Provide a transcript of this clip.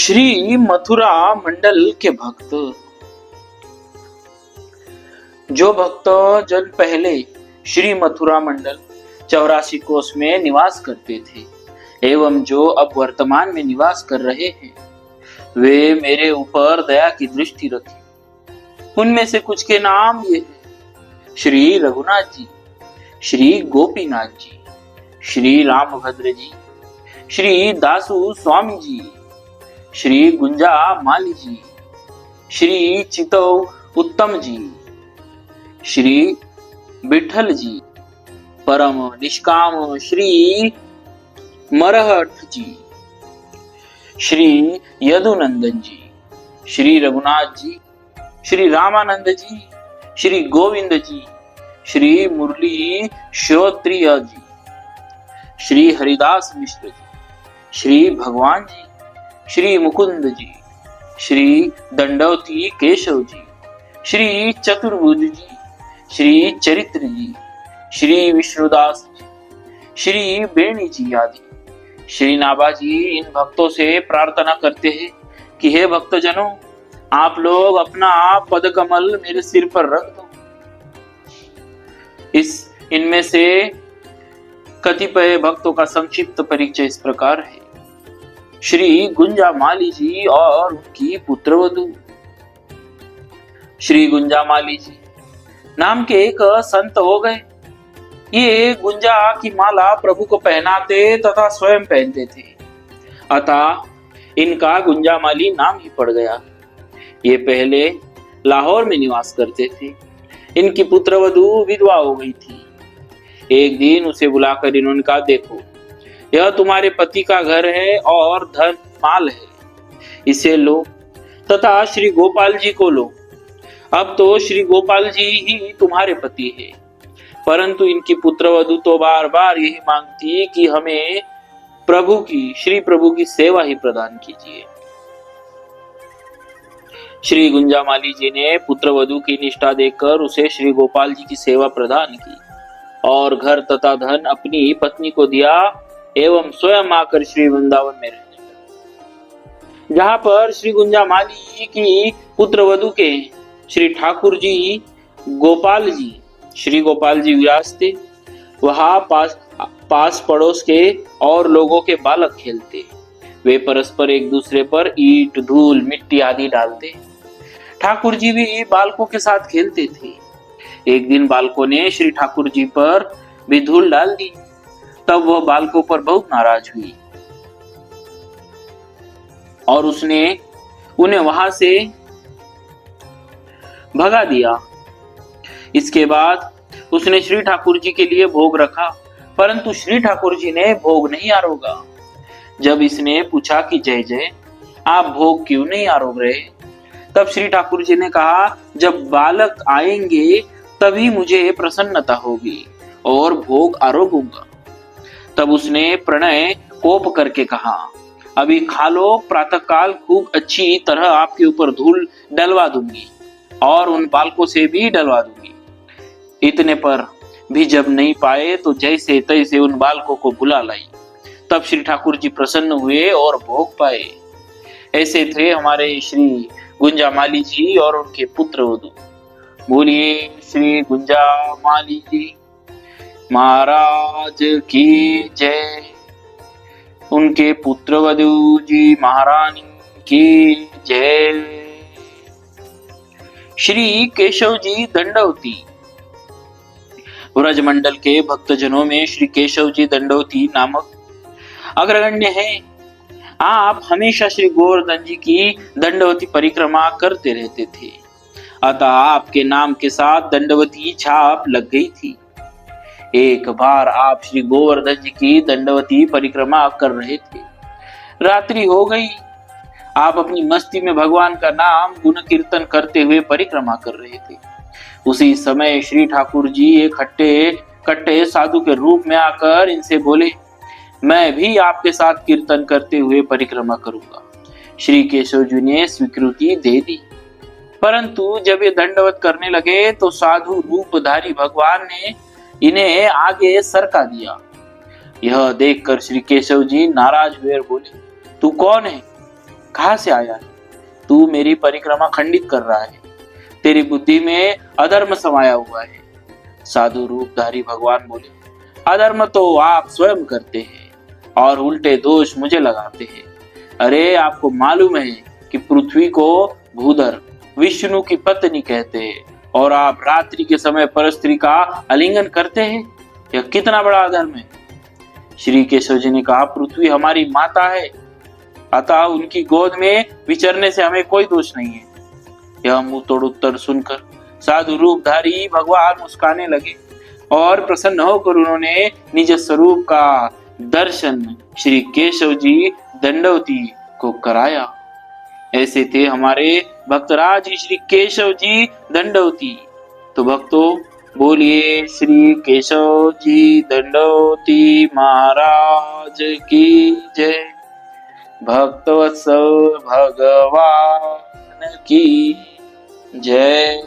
श्री मथुरा मंडल के भक्त। जो भक्त जन पहले श्री मथुरा मंडल 84 कोस में निवास करते थे एवं जो अब वर्तमान में निवास कर रहे हैं, वे मेरे ऊपर दया की दृष्टि रखें। उनमें से कुछ के नाम ये हैं: श्री रघुनाथ जी, श्री गोपीनाथ जी, श्री रामभद्र जी, श्री दासु स्वामी जी, श्री गुंजा माली जी, श्री चितव उत्तम जी, श्री विठल जी, परम निष्काम श्री मरहठ जी, श्री यदुनंदन जी, श्री रघुनाथ जी, श्री रामानंद जी, श्री गोविंद जी, श्री मुरली श्रोत्रिय जी, श्री हरिदास मिश्र जी, श्री भगवान जी, श्री मुकुंद जी, श्री दंडवती केशव जी, श्री चतुर्भुज जी, श्री चरित्र जी, श्री विष्णुदास जी, श्री बेणी जी आदि श्री नाभा जी इन भक्तों से प्रार्थना करते हैं कि हे भक्तजनों, आप लोग अपना पद कमल मेरे सिर पर रख दो। इनमें से कतिपय भक्तों का संक्षिप्त परिचय इस प्रकार है। श्री गुंजा माली जी और उनकी पुत्रवधू। श्री गुंजा माली जी नाम के एक संत हो गए। ये गुंजा की माला प्रभु को पहनाते तथा स्वयं पहनते थे, अतः इनका गुंजा माली नाम ही पड़ गया। ये पहले लाहौर में निवास करते थे। इनकी पुत्रवधू विधवा हो गई थी। एक दिन उसे बुलाकर इन्होंने कहा, देखो, यह तुम्हारे पति का घर है और धन माल है, इसे लो तथा श्री गोपाल जी को लो। अब तो श्री गोपाल जी ही तुम्हारे पति है, परंतु इनकी पुत्रवधू तो बार बार यही मांगती कि हमें श्री प्रभु की सेवा ही प्रदान कीजिए। श्री गुंजामाली जी ने पुत्रवधू की निष्ठा देखकर उसे श्री गोपाल जी की सेवा प्रदान की और घर तथा धन अपनी पत्नी को दिया एवं स्वयं आकर श्री वृंदावन में रहने लगे। जहां पर श्री गुंजामाली की पुत्रवधू के श्री ठाकुर जी गोपाल जी श्री गोपाल जी विराजते, वहां पास पड़ोस के और लोगों के बालक खेलते। वे परस्पर एक दूसरे पर ईंट, धूल, मिट्टी आदि डालते। ठाकुर जी भी बालकों के साथ खेलते थे। एक दिन बालकों ने श्री ठाकुर जी पर भी धूल डाल दी। तब वह बालकों पर बहुत नाराज हुई और उसने उन्हें वहां से भगा दिया। इसके बाद उसने श्री ठाकुर जी के लिए भोग रखा, परंतु श्री ठाकुर जी ने भोग नहीं आरोगा। जब इसने पूछा कि जय जय, आप भोग क्यों नहीं आरोग रहे? तब श्री ठाकुर जी ने कहा, जब बालक आएंगे तभी मुझे प्रसन्नता होगी और भोग आरोगूंगा। तब उसने प्रणय कोप करके कहा, अभी खा लो, प्रातःकाल खूब अच्छी तरह आपके ऊपर धूल डलवा दूंगी और उन बालकों से भी डलवा दूंगी। इतने पर भी जब नहीं पाए तो जैसे तैसे उन बालकों को बुला लाई। तब श्री ठाकुर जी प्रसन्न हुए और भोग पाए। ऐसे थे हमारे श्री गुंजा माली जी और उनके पुत्र वधू। बोलिए श्री गुंजा माली जी महाराज की जय। उनके पुत्र वधू जी महारानी की जय। श्री केशव जी दंडवती। ब्रजमंडल के भक्तजनों में श्री केशव जी दंडवती नामक अग्रगण्य हैं। आप हमेशा श्री गोवर्धन जी की दंडवती परिक्रमा करते रहते थे, अतः आपके नाम के साथ दंडवती छाप लग गई थी। एक बार आप श्री गोवर्धन जी की दंडवती परिक्रमा कर रहे थे। रात्रि हो गई। आप अपनी मस्ती में भगवान का नाम गुण कीर्तन करते हुए परिक्रमा कर रहे थे। उसी समय श्री ठाकुर जी एक कट्टे साधु के रूप में आकर इनसे बोले, मैं भी आपके साथ कीर्तन करते हुए परिक्रमा करूंगा। श्री केशव जी ने स्वीकृति दे दी, परंतु जब ये दंडवत करने लगे तो साधु रूपधारी भगवान ने इन्हें आगे सरका दिया। यह देखकर श्री केशव जी नाराज हुए और बोले, तू कौन है? कहाँ से आया है? तू मेरी परिक्रमा खंडित कर रहा है। तेरी बुद्धि में अधर्म समाया हुआ है। साधु रूपधारी भगवान बोले, अधर्म तो आप स्वयं करते हैं और उल्टे दोष मुझे लगाते हैं। अरे आपको मालूम है कि पृथ्वी को भूधर विष्णु की पत्नी कहते हैं और आप रात्रि के समय परस्त्री का आलिंगन करते हैं। यह कितना बड़ा अधर्म है। श्री केशव जी ने कहा, पृथ्वी हमारी माता है, अतः उनकी गोद में विचरने से हमें कोई दोष नहीं है। यह मुंह तोड़ उत्तर सुनकर साधु रूपधारी भगवान मुस्काने लगे और प्रसन्न होकर उन्होंने निज स्वरूप का दर्शन श्री केशव जी दंडवती को कराया। ऐसे थे हमारे भक्तराज श्री केशव जी दंडवती। तो भक्तों, बोलिए श्री केशव जी दंडवती महाराज की जय। भक्तवत्सल भगवान की जय।